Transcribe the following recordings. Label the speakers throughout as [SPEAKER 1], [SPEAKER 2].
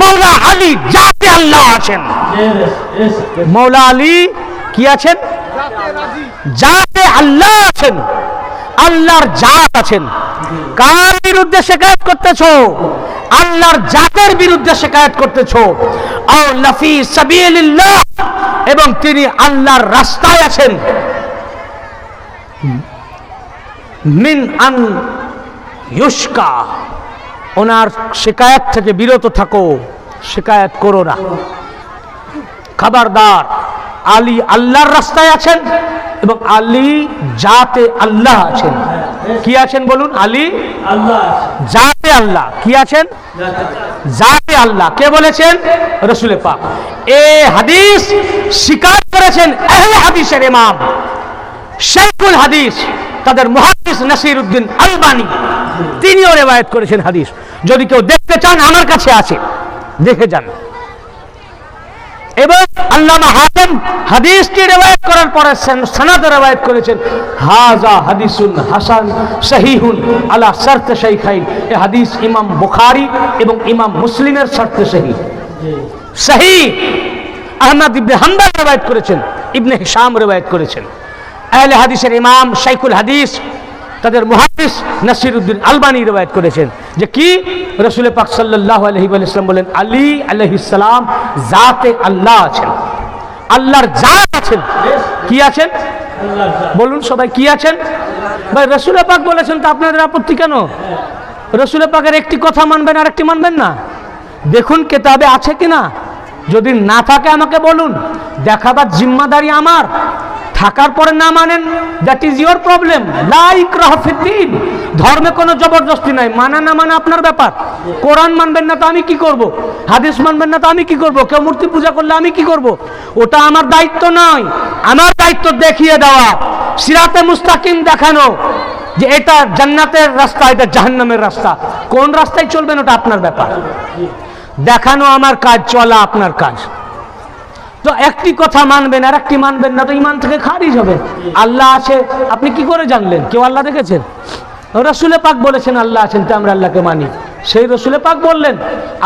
[SPEAKER 1] মৌলা আলী জাতে আল্লাহ আছেন। মৌলা আলী কি আছেন? জাতে আল্লাহ আছেন, আল্লাহর জাত আছেন। কার বিরুদ্ধে শিকায়ত করতেছো? আল্লাহর জাতের বিরুদ্ধে শিকায়ত করতেছো। আও লাফি সাবিলিল্লাহ, এবং তিনি আল্লাহর রাস্তায় আছেন। মিন আন ইউশকা, ওনার শিকায়ত থেকে বিরত থাকো, শিকায়ত করো না। খবরদার, আলী আল্লাহর রাস্তায় আছেন এবং আলী জাতে আল্লাহ আছেন। কি আছেন বলুন? আলী
[SPEAKER 2] আল্লাহ
[SPEAKER 1] জাতে আল্লাহ। কি আছেন? জাতে আল্লাহ। কে বলেছেন? রাসূল পাক। এই হাদিস স্বীকার করেছেন আহলে হাদিসের ইমাম শাইখুল হাদিস, তাদের মুহাদ্দিস নাসিরউদ্দিন আলবানী, তিনিও রিওয়ায়াত করেছেন হাদিস। যদি কেউ দেখতে চান আমার কাছে আছে, দেখে যান। এবং আল্লামা হাকিম হাদিসটি রিওয়ায়াত করার পরে সনদে রিওয়ায়াত করেছেন হাযা হাদিসুন হাসান সহিহুন আলা শর্ত শাইখাইন। এই হাদিস ইমাম বুখারী এবং ইমাম মুসলিমের শর্তে সহিহ। সহিহ আহমদ ইবনে হাম্বল রিওয়ায়াত করেছেন, ইবনে হিশাম রিওয়ায়াত করেছেন। আহলে হাদিসের ইমাম শাইখুল হাদিস, তাদের মুহাদ্দিস নাসিরউদ্দিন আলবানী রিওয়ায়াত করেছেন যে কি রাসূল পাক সাল্লাল্লাহু আলাইহি ওয়াসাল্লাম বলেন আলী আলাইহিস সালাম জাতে আল্লাহ আছেন, আল্লাহর জাত আছেন। কি আছেন বলুন সবাই? কি আছেন ভাই? রাসূল পাক বলেছেন, তো আপনাদের আপত্তি কেন? রাসূল পাকের একটি কথা মানবেন আর একটি মানবেন না? দেখুন কিতাবে আছে কিনা, যদি না থাকে আমাকে বলুন, দেখাবার জিম্মাদারি আমার। থাকার পরে না মানেন, দ্যাট ইজ ইয়োর প্রবলেম। লা ইকরাহা ফিদ্দীন, ধর্মে কোনো জবরদস্তি নাই, মানা না মানা আপনার ব্যাপার। কোরআন মানবেন না তো আমি কি করব? হাদিস মানবেন না তো আমি কি করব? কেউ মূর্তি পূজা করলে আমি কি করব? ওটা আমার দায়িত্ব নয়। আমার দায়িত্ব দেখিয়ে দেওয়া, সিরাতে মুস্তাকিম দেখানো যে এটা জান্নাতের রাস্তা, এটা জাহান্নামের রাস্তা। কোন রাস্তায় চলবেন ওটা আপনার ব্যাপার। দেখানো আমার কাজ, চলা আপনার কাজ। তো একটি কথা মানবেন আর একটি মানবেন না, তো ঈমান থেকে খারিজ হবে। আল্লাহ আছে আপনি কি করে জানলেন? কেউ আল্লাহ দেখেছেন? রাসূল পাক বলেছেন আল্লাহ আছেন, তো আমরা আল্লাহকে মানি। সেই রাসূল পাক বললেন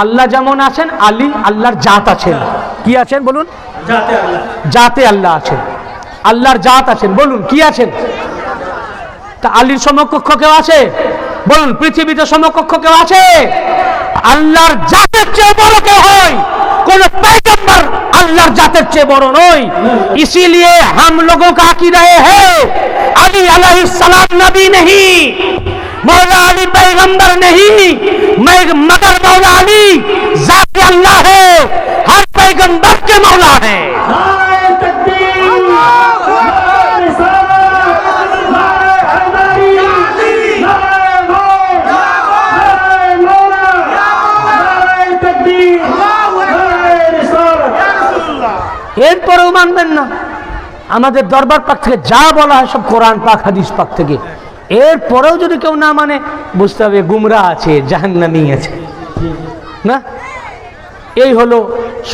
[SPEAKER 1] আল্লাহ যেমন আছেন, আলী আল্লাহর জাত আছেন। কি আছেন বলুন?
[SPEAKER 2] জাতে আল্লাহ।
[SPEAKER 1] জাতে আল্লাহ আছেন, আল্লাহর জাত আছেন। বলুন কি আছেন? তা আলীর সমকক্ষ কেউ আছে? বলুন পৃথিবীতে সমকক্ষ কেউ আছে? আল্লাহর জাতের চেয়ে বড় কেউ হয়? কোন पैगंबर अल्लाह जाते से बड़ो नहीं। इसीलिए हम लोगों का अकीदा है अली अलैहिस्सलाम नबी नहीं, मौला अली पैगंबर नहीं, मगर मौला अली जाते अल्लाह है, हर पैगंबर के मौला है। এরপরেও মানবেন না। আমাদের দরবার পাক থেকে যা বলা হয় সব কোরআন পাক হাদিস পাক থেকে। এরপরেও যদি কেউ না মানে, বুঝতে হবে গুমরাহ আছে, জাহান্নামী আছে না। এই হলো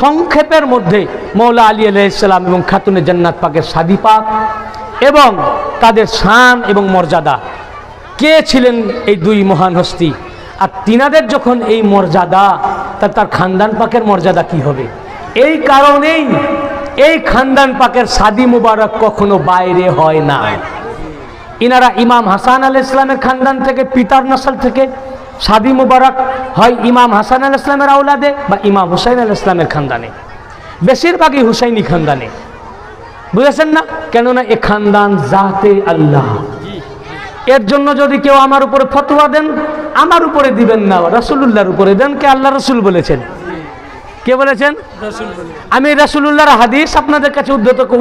[SPEAKER 1] সংক্ষেপের মধ্যে মৌলা আলী আলাইহিস সালাম এবং খাতুনে জান্নাত পাকের সাদি পাক এবং তাদের শান এবং মর্যাদা। কে ছিলেন এই দুই মহান হস্তি? আর তিনাদের যখন এই মর্যাদা, তার খানদান পাকের মর্যাদা কি হবে? এই কারণেই এই খানদান পাকের সাদি মুবারক কখনো বাইরে হয় না। ইনারা ইমাম হাসান আলাইহিস সালামের খানদান থেকে, পিতার নসল থেকে সাদি মুবারক হয় ইমাম হাসান আলাইহিস সালামের আওলাদে বা ইমাম হুসাইন আলাইহিস সালামের খানদানে, বেশিরভাগই হুসাইনি খানদানে। বুঝেছেন না? কেননা এ খানদান জাতে আল্লাহ। এর জন্য যদি কেউ আমার উপরে ফতোয়া দেন, আমার উপরে দিবেন না, রাসূলুল্লাহর উপরে দেন। কে আল্লাহ রাসূল বলেছেন? কে বলেছেন? আমি রাসূলুল্লাহর হাদিস আপনাদের কাছে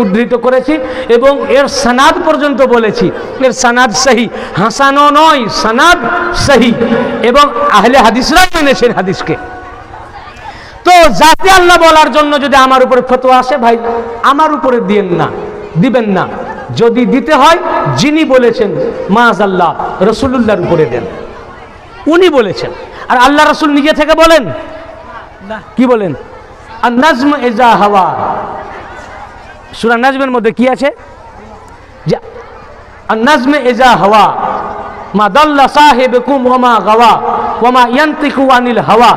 [SPEAKER 1] উদ্ধৃত করেছি এবং এর সনাদ পর্যন্ত বলেছি। এর সনাদ সহি, হাসানও নয়, সনাদ সহি, এবং আহলে হাদিসরা মেনেছেন হাদিসকে। তো জাতে আল্লাহ বলার জন্য যদি আমার উপরে ফতোয়া আসে, ভাই আমার উপরে দিবেন না। যদি দিতে হয় যিনি বলেছেন মাআযাল্লাহ রাসূলুল্লাহর উপরে দেন, উনি বলেছেন। আর আল্লাহ রাসূল নিজে থেকে বলেন কি বলেন? আন-নাজম ইজা হাওয়া, সূরা নাজমের মধ্যে কি আছে? যে আন-নাজম ইজা হাওয়া মা দাল্লা সাহিবুকুম ওয়া মা গাওয়া ওয়ামা ইয়ানতিকু আনিল হাওয়া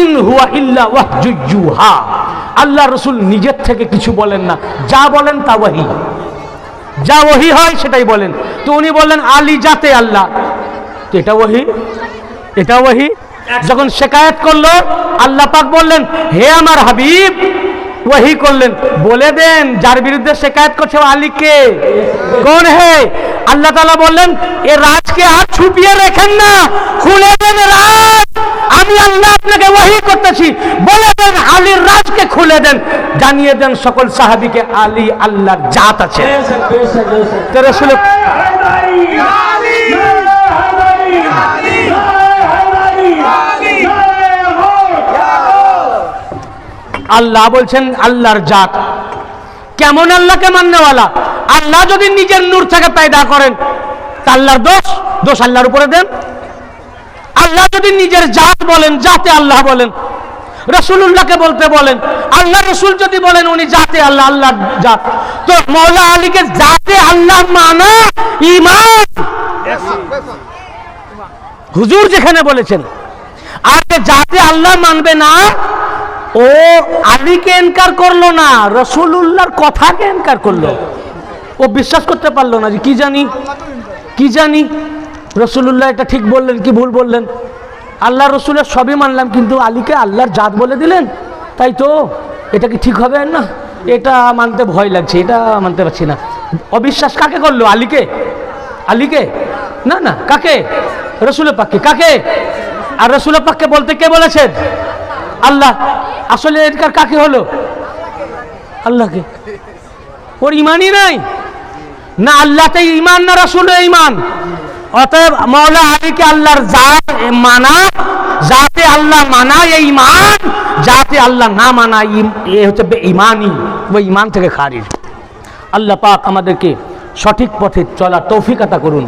[SPEAKER 1] ইন হুয়া ইল্লা ওয়াহয়ুন ইউহা। আল্লাহ রসুল নিজের থেকে কিছু বলেন না, যা বলেন তা ওয়াহি, যা ওয়াহি হয় সেটাই বলেন। তো উনি বললেন আলী জাতে আল্লাহ, তো এটা ওয়াহি, এটা ওয়াহি। যখন শিকায়ত করলো আল্লাহ পাক বললেন হে আমার হাবিব, ওয়াহি করলেন বলে দেন যার বিরুদ্ধে শিকায়ত করছে ও আলী কে, কোন হে। আল্লাহ তাআলা বললেন এ রাজকে আর ছুপিয়ে রাখেন না, খুলে দেন রাজ, আমি আল্লাহ আপনাকে ওয়াহি করতেছি, বলে দেন আলীর রাজকে খুলে দেন, জানিয়ে দেন সকল সাহাবীকে আলী আল্লাহর জাত আছে। তো রাসূল আল্লাহ বলছেন আল্লাহর জাত। কেমন আল্লাহকে মাননেওয়ালা? আল্লাহ যদি নিজের নূর থেকে পয়দা করেন তা আল্লাহর দোষ, দোষ আল্লাহর উপরে দেন। আল্লাহ যদি নিজের জাত বলেন, জাতে আল্লাহ বলেন, রাসূলুল্লাহকে বলতে বলেন, আল্লাহ রসুল যদি বলেন উনি জাতে আল্লাহ, আল্লাহর জাত, তো মওলা আলীকে জাতে আল্লাহ মানা ঈমান। হুজুর যেখানে বলেছেন আর জাতে আল্লাহ মানবে না, ও আলীকে ইনকার করলো না, রাসূলুল্লাহর কথাকে ইনকার করলো। ও বিশ্বাস করতে পারলো না যে কি জানি রাসূলুল্লাহ এটা ঠিক বললেন কি ভুল বললেন। আল্লাহ রসুলের সবই মানলাম, কিন্তু আলীকে আল্লাহর জাত বলে দিলেন, তাই তো এটা কি ঠিক হবে না? এটা মানতে ভয় লাগছে, এটা মানতে পারছি না। অবিশ্বাস কাকে করলো? আলীকে না না, কাকে? রাসূলের পাককে। কাকে? আর রাসূলের পাককে বলতে কে বলেছেন? আল্লাহ। আসলে এর কাকে হলো? আল্লাহকে। ওর ইমানই নাই না, আল্লাহতে ইমান না রাসূলে ইমান। অতএব মওলা আলীকে আল্লাহর জাত মানা, জাতে আল্লাহ মানা এই ইমান, জাতে আল্লাহ না মানা এ হচ্ছে বেঈমানি, ওই ইমান থেকে খারিজ। আল্লাহ পাক আমাদেরকে সঠিক পথে চলা তৌফিক আতা করুন।